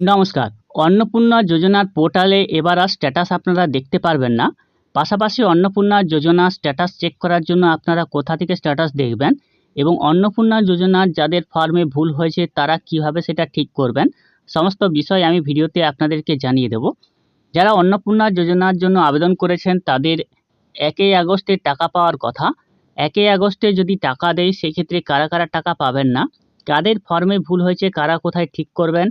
নমস্কার। অন্নপূর্ণা যোজনার পোর্টালে এবার আর স্ট্যাটাস আপনারা দেখতে পারবেন না। পাশাপাশি অন্নপূর্ণা যোজনা স্ট্যাটাস চেক করার জন্য আপনারা কোথা থেকে স্ট্যাটাস দেখবেন এবং অন্নপূর্ণা যোজনার যাদের ফর্মে ভুল হয়েছে তারা কিভাবে সেটা ঠিক করবেন, সমস্ত বিষয় আমি ভিডিওতে আপনাদেরকে জানিয়ে দেব। যারা অন্নপূর্ণা যোজনার জন্য আবেদন করেছেন তাদের 1 আগস্টে টাকা পাওয়ার কথা। 1 আগস্টে যদি টাকা দেয় সেক্ষেত্রে কারা কারা টাকা পাবেন না, কাদের ফর্মে ভুল হয়েছে, কারা কোথায় ঠিক করবেন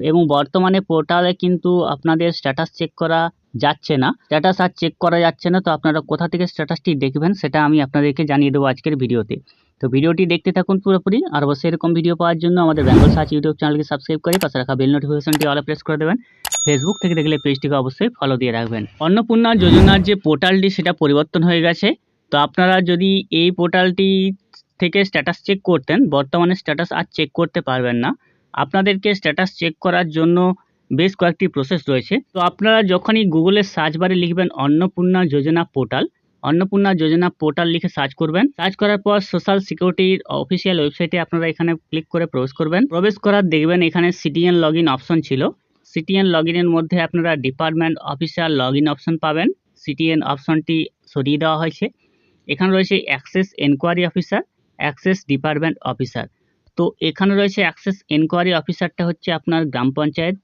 এবং বর্তমানে পোর্টালে কিন্তু আপনাদের স্ট্যাটাস চেক করা যাচ্ছে না। স্ট্যাটাস আর চেক করা যাচ্ছে না, তো আপনারা কোথা থেকে স্ট্যাটাসটি দেখবেন সেটা আমি আপনাদেরকে জানিয়ে দেবো আজকের ভিডিওতে। তো ভিডিওটি দেখতে থাকুন পুরোপুরি। আর অবশ্যই এরকম ভিডিও পাওয়ার জন্য আমাদের বেঙ্গল সার্চ ইউটিউব চ্যানেলকে সাবস্ক্রাইব করে পাশে রাখা বেল নোটিফিকেশনটি অলে প্রেস করে দেবেন। ফেসবুক থেকে দেখলে পেজটিকে অবশ্যই ফলো দিয়ে রাখবেন। অন্নপূর্ণা যোজনার যে পোর্টালটি সেটা পরিবর্তন হয়ে গেছে। তো আপনারা যদি এই পোর্টালটি থেকে স্ট্যাটাস চেক করতেন, বর্তমানে স্ট্যাটাস আর চেক করতে পারবেন না। আপনাদেরকে স্ট্যাটাস চেক করার জন্য বেশ কয়েকটি প্রসেস রয়েছে। তো আপনারা যখনই গুগলের সার্চ বারে লিখবেন অন্নপূর্ণা যোজনা পোর্টাল, অন্নপূর্ণা যোজনা পোর্টাল লিখে সার্চ করবেন। সার্চ করার পর সোশ্যাল সিকিউরিটির অফিসিয়াল ওয়েবসাইটে আপনারা এখানে ক্লিক করে প্রবেশ করবেন। প্রবেশ করার দেখবেন এখানে সিটিএন লগ ইন অপশন ছিল। সিটিএন লগ ইনের মধ্যে আপনারা department officer log in option পাবেন। সিটিএন অপশনটি সরিয়ে দেওয়া হয়েছে। এখানে রয়েছে access enquiry officer, access department officer. তো এখানে রয়েছে অ্যাক্সেস এনকোয়ারি অফিসারটা হচ্ছে আপনার গ্রাম পঞ্চায়েত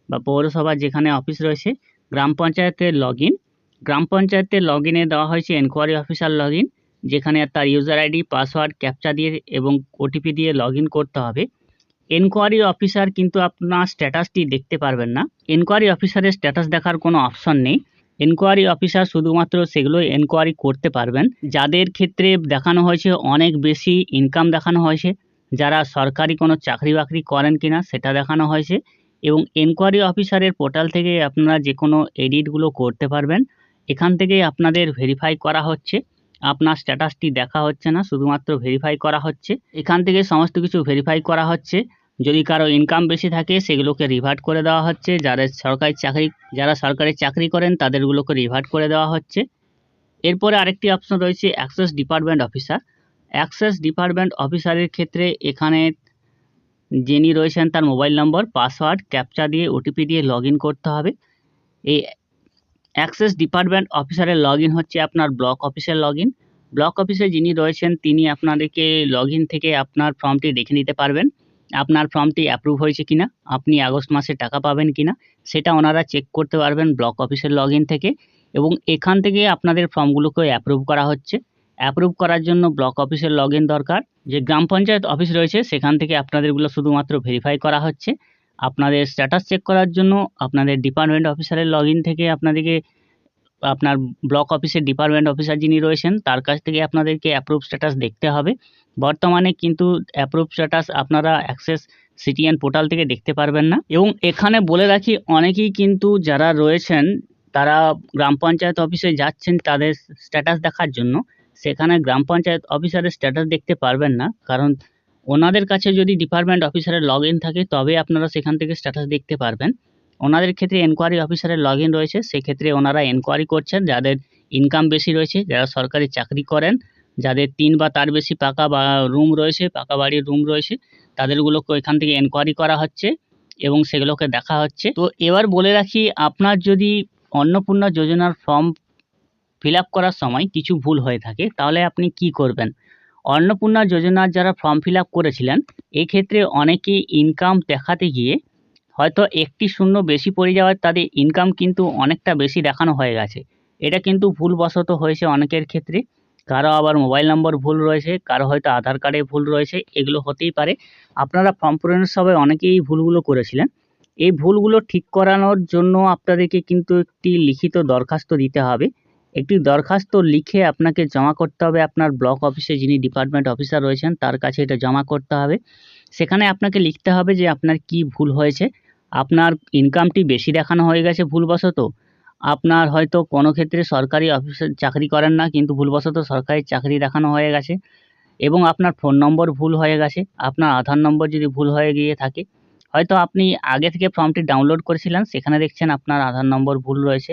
বা পৌরসভা যেখানে অফিস রয়েছে, গ্রাম পঞ্চায়েতের লগ ইন। গ্রাম পঞ্চায়েতের লগ ইনে দেওয়া হয়েছে এনকোয়ারি অফিসার লগ ইন, যেখানে তার ইউজার আইডি, পাসওয়ার্ড, ক্যাপচা দিয়ে এবং ওটিপি দিয়ে লগ ইন করতে হবে। এনকোয়ারি অফিসার কিন্তু আপনার স্ট্যাটাসটি দেখতে পারবেন না। এনকোয়ারি অফিসারের স্ট্যাটাস দেখার কোনো অপশন নেই। এনকোয়ারি অফিসার শুধুমাত্র সেগুলো এনকোয়ারি করতে পারবেন যাদের ক্ষেত্রে দেখানো হয়েছে অনেক বেশি ইনকাম দেখানো হয়েছে, যারা সরকারি কোনো চাকরি বাকরি করেন কিনা সেটা দেখানো হয়েছে। এবং এনকোয়ারি অফিসারের পোর্টাল থেকে আপনারা যে কোনো এডিটগুলো করতে পারবেন। এখান থেকে আপনাদের ভেরিফাই করা হচ্ছে, আপনার স্ট্যাটাসটি দেখা হচ্ছে না, শুধুমাত্র ভেরিফাই করা হচ্ছে। এখান থেকে সমস্ত কিছু ভেরিফাই করা হচ্ছে। যদি কারো ইনকাম বেশি থাকে সেগুলোকে রিভার্ট করে দেওয়া হচ্ছে, যারা সরকারি চাকরি করেন তাদেরগুলোকে রিভার্ট করে দেওয়া হচ্ছে। এরপরে আরেকটি অপশন রয়েছে access department officer. Access department অফিসারের ক্ষেত্রে এখানে যিনি রয়েছেন তার মোবাইল নম্বর, পাসওয়ার্ড, ক্যাপচা দিয়ে ওটিপি দিয়ে লগ ইন করতে হবে। এই অ্যাক্সেস ডিপার্টমেন্ট অফিসারের লগ ইন হচ্ছে আপনার ব্লক অফিসের লগ ইন। ব্লক অফিসে যিনি রয়েছেন তিনি আপনাদেরকে লগ ইন থেকে আপনার ফর্মটি দেখে নিতে পারবেন, আপনার ফর্মটি অ্যাপ্রুভ হয়েছে কিনা, আপনি আগস্ট মাসে টাকা পাবেন কিনা সেটা ওনারা চেক করতে পারবেন ব্লক অফিসের লগ ইন থেকে। এবং এখান থেকে আপনাদের ফর্মগুলোকে অ্যাপ্রুভ করা হচ্ছে। অ্যাপ্রুভ করার জন্য ব্লক অফিসের লগ ইন দরকার। যে গ্রাম পঞ্চায়েত অফিস রয়েছে সেখান থেকে আপনাদেরগুলো শুধুমাত্র ভেরিফাই করা হচ্ছে। আপনাদের স্ট্যাটাস চেক করার জন্য আপনাদের ডিপার্টমেন্ট অফিসারের লগ ইন থেকে আপনাদেরকে আপনার ব্লক অফিসের ডিপার্টমেন্ট অফিসার যিনি রয়েছেন তার কাছ থেকে আপনাদেরকে অ্যাপ্রুভ স্ট্যাটাস দেখতে হবে। বর্তমানে কিন্তু অ্যাপ্রুভ স্ট্যাটাস আপনারা অ্যাক্সেস সিটিএন পোর্টাল থেকে দেখতে পারবেন না। এবং এখানে বলে রাখি, অনেকেই কিন্তু যারা রয়েছেন তারা গ্রাম পঞ্চায়েত অফিসে যাচ্ছেন তাদের স্ট্যাটাস দেখার জন্য, সেখানে গ্রাম পঞ্চায়েত অফিসারের স্ট্যাটাস দেখতে পারবেন না, কারণ ওনাদের কাছে যদি ডিপার্টমেন্ট অফিসারের লগ ইন থাকে তবে আপনারা সেখান থেকে স্ট্যাটাস দেখতে পারবেন। ওনাদের ক্ষেত্রে এনকোয়ারি অফিসারের লগ ইন রয়েছে, সেক্ষেত্রে ওনারা এনকোয়ারি করছেন যাদের ইনকাম বেশি রয়েছে, যারা সরকারি চাকরি করেন, যাদের 3 বা তার বেশি পাকা বা রুম রয়েছে, পাকা বাড়ির রুম রয়েছে, তাদেরগুলোকে এখান থেকে এনকোয়ারি করা হচ্ছে এবং সেগুলোকে দেখা হচ্ছে। তো এবার বলে রাখি, আপনার যদি অন্নপূর্ণা যোজনার ফর্ম ফিল আপ করার সময় কিছু ভুল হয়ে থাকে তাহলে আপনি কি করবেন। অন্নপূর্ণা যোজনার যারা ফর্ম ফিল আপ করেছিলেন এই ক্ষেত্রে অনেকেই ইনকাম দেখাতে গিয়ে হয়তো একটি শূন্য বেশি পড়ে যাওয়ার তাদের ইনকাম কিন্তু অনেকটা বেশি দেখানো হয়ে গেছে। এটা কিন্তু ভুলবশত হয়েছে অনেকের ক্ষেত্রে। কারো আবার মোবাইল নম্বর ভুল রয়েছে, কারো হয়তো আধার কার্ডে ভুল রয়েছে, এগুলো হতেই পারে। আপনারা ফর্ম পূরণের সময় অনেকেই এই ভুলগুলো করেছিলেন। এই ভুলগুলো ঠিক করানোর জন্য আপনাদেরকে কিন্তু একটি লিখিত দরখাস্ত দিতে হবে। একটি দরখাস্ত লিখে আপনাকে জমা করতে হবে আপনার ব্লক অফিসে যিনি ডিপার্টমেন্ট অফিসার রয়েছেন তার কাছে এটা জমা করতে হবে। সেখানে আপনাকে লিখতে হবে যে আপনার কি ভুল হয়েছে। আপনার ইনকামটি বেশি দেখানো হয়ে গেছে ভুলবশত, আপনার হয়তো কোনো ক্ষেত্রে সরকারি অফিসে চাকরি করেন না কিন্তু ভুলবশত সরকারি চাকরি দেখানো হয়ে গেছে, এবং আপনার ফোন নম্বর ভুল হয়ে গেছে, আপনার আধার নম্বর যদি ভুল হয়ে গিয়ে থাকে, হয়তো আপনি আগে থেকে ফর্মটি ডাউনলোড করেছিলেন সেখানে দেখছেন আপনার আধার নম্বর ভুল রয়েছে,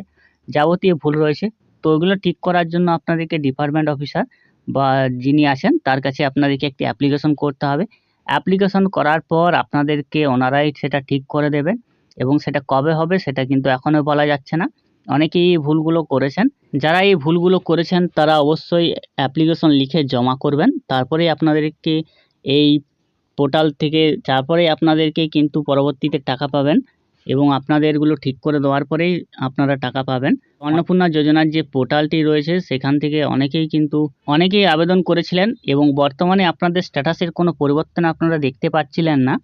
যাবতীয় ভুল রয়েছে। তো ওইগুলো ঠিক করার জন্য আপনাদেরকে ডিপার্টমেন্ট অফিসার বা যিনি আছেন তার কাছে আপনাদেরকে একটি অ্যাপ্লিকেশন করতে হবে। অ্যাপ্লিকেশন করার পর আপনাদেরকে ওনারাই সেটা ঠিক করে দেবেন। এবং সেটা কবে হবে সেটা কিন্তু এখনও বলা যাচ্ছে না। অনেকেই এই ভুলগুলো করেছেন। যারা এই ভুলগুলো করেছেন তারা অবশ্যই অ্যাপ্লিকেশন লিখে জমা করবেন। তারপরেই আপনাদেরকে এই পোর্টাল থেকে আপনাদেরকে কিন্তু পরবর্তীতে টাকা পাবেন এবং আপনাদের এগুলো ঠিক করে দেওয়ার পরেই আপনারা টাকা পাবেন। অন্নপূর্ণা যোজনার যে পোর্টালটি রয়েছে সেখান থেকে অনেকেই আবেদন করেছিলেন এবং বর্তমানে আপনাদের স্ট্যাটাসের কোনো পরিবর্তন আপনারা দেখতে পাচ্ছিলেন না।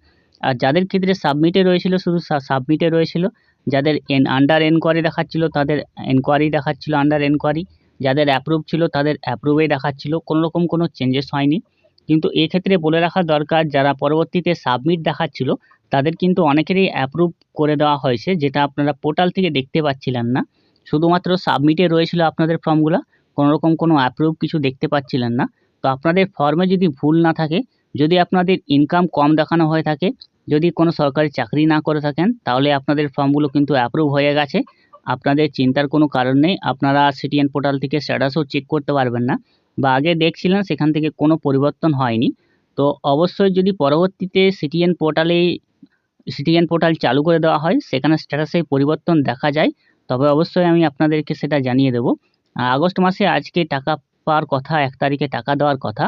আর যাদের ক্ষেত্রে সাবমিটে রয়েছিল শুধু সাবমিটে রয়েছিল, যাদের আন্ডার এনকোয়ারি দেখাচ্ছিল তাদের এনকোয়ারি দেখাচ্ছিল আন্ডার এনকোয়ারি, যাদের অ্যাপ্রুভ ছিল তাদের অ্যাপ্রুভেই দেখাচ্ছিল, কোনো রকম কোনো চেঞ্জেস হয়নি। কিন্তু এক্ষেত্রে বলে রাখা দরকার, যারা পরবর্তীতে সাবমিট দেখাচ্ছিল তাদের কিন্তু অনেকেরই অ্যাপ্রুভ করে দেওয়া হয়েছে, যেটা আপনারা পোর্টাল থেকে দেখতে পাচ্ছিলেন না। শুধুমাত্র সাবমিটে রয়েছিল আপনাদের ফর্মগুলো, কোনো রকম কোনো অ্যাপ্রুভ কিছু দেখতে পাচ্ছিলেন না। তো আপনাদের ফর্মে যদি ভুল না থাকে, যদি আপনাদের ইনকাম কম দেখানো হয়ে থাকে, যদি কোনো সরকারি চাকরি না করে থাকেন, তাহলে আপনাদের ফর্মগুলো কিন্তু অ্যাপ্রুভ হয়ে গেছে। আপনাদের চিন্তার কোনো কারণ নেই। আপনারা সিটিএন পোর্টাল থেকে স্ট্যাটাসও চেক করতে পারবেন না, বা আগে দেখছিলেন সেখান থেকে কোনো পরিবর্তন হয়নি। তো অবশ্যই যদি পরবর্তীতে সিটিএন পোর্টাল চালু করে দেওয়া হয়, সেখানে স্ট্যাটাসে পরিবর্তন দেখা যায়, তবে অবশ্যই আমি আপনাদেরকে সেটা জানিয়ে দেবো। আগস্ট মাসে আজকে টাকা পাওয়ার কথা, 1 তারিখে টাকা দেওয়ার কথা।